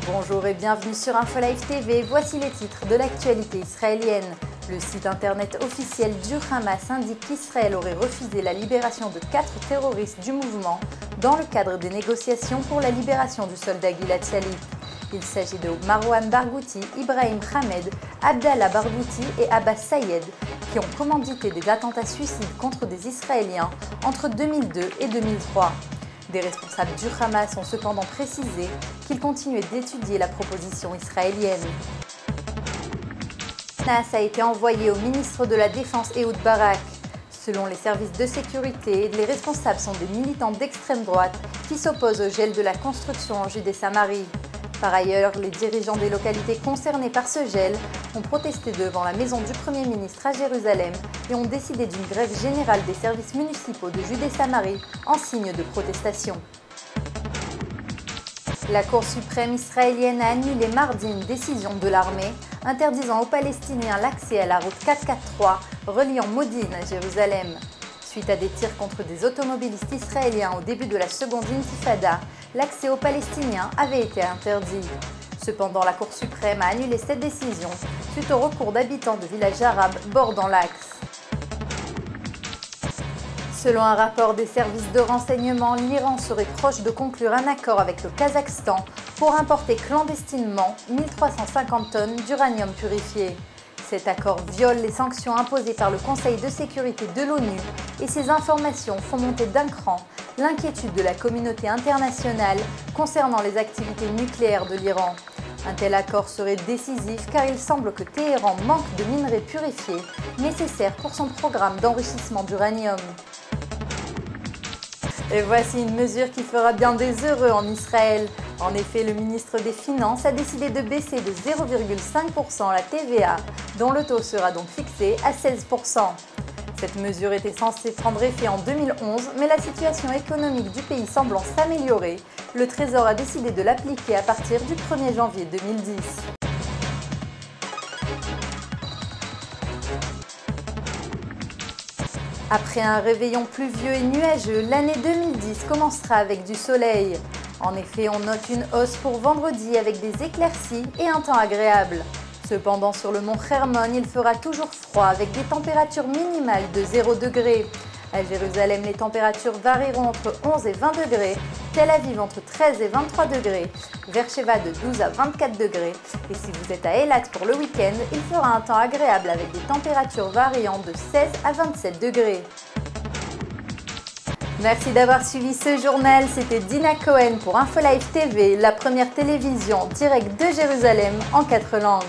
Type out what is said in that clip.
Bonjour et bienvenue sur InfoLive TV, voici les titres de l'actualité israélienne. Le site internet officiel du Hamas indique qu'Israël aurait refusé la libération de 4 terroristes du mouvement dans le cadre des négociations pour la libération du soldat Gilad Shalit. Il s'agit de Marwan Barghouti, Ibrahim Hamed, Abdallah Barghouti et Abbas Sayed, qui ont commandité des attentats suicides contre des Israéliens entre 2002 et 2003. Des responsables du Hamas ont cependant précisé qu'ils continuaient d'étudier la proposition israélienne. Menace a été envoyée au ministre de la Défense Ehud Barak. Selon les services de sécurité, les responsables sont des militants d'extrême droite qui s'opposent au gel de la construction en Judée-Samarie. Par ailleurs, les dirigeants des localités concernées par ce gel ont protesté devant la maison du Premier ministre à Jérusalem et ont décidé d'une grève générale des services municipaux de Judée-Samarie en signe de protestation. La Cour suprême israélienne a annulé mardi une décision de l'armée interdisant aux Palestiniens l'accès à la route 443 reliant Modine à Jérusalem. Suite à des tirs contre des automobilistes israéliens au début de la seconde intifada, l'accès aux Palestiniens avait été interdit. Cependant, la Cour suprême a annulé cette décision suite au recours d'habitants de villages arabes bordant l'axe. Selon un rapport des services de renseignement, l'Iran serait proche de conclure un accord avec le Kazakhstan pour importer clandestinement 1350 tonnes d'uranium purifié. Cet accord viole les sanctions imposées par le Conseil de sécurité de l'ONU et ces informations font monter d'un cran l'inquiétude de la communauté internationale concernant les activités nucléaires de l'Iran. Un tel accord serait décisif car il semble que Téhéran manque de minerais purifiés nécessaires pour son programme d'enrichissement d'uranium. Et voici une mesure qui fera bien des heureux en Israël. En effet, le ministre des Finances a décidé de baisser de 0,5% la TVA, dont le taux sera donc fixé à 16%. Cette mesure était censée prendre effet en 2011, mais la situation économique du pays semblant s'améliorer, le Trésor a décidé de l'appliquer à partir du 1er janvier 2010. Après un réveillon pluvieux et nuageux, l'année 2010 commencera avec du soleil. En effet, on note une hausse pour vendredi avec des éclaircies et un temps agréable. Cependant, sur le mont Hermon, il fera toujours froid avec des températures minimales de 0 degré. À Jérusalem, les températures varieront entre 11 et 20 degrés, Tel Aviv entre 13 et 23 degrés, Beersheva de 12 à 24 degrés. Et si vous êtes à Eilat pour le week-end, il fera un temps agréable avec des températures variant de 16 à 27 degrés. Merci d'avoir suivi ce journal, c'était Dina Cohen pour InfoLive TV, la première télévision directe de Jérusalem en 4 langues.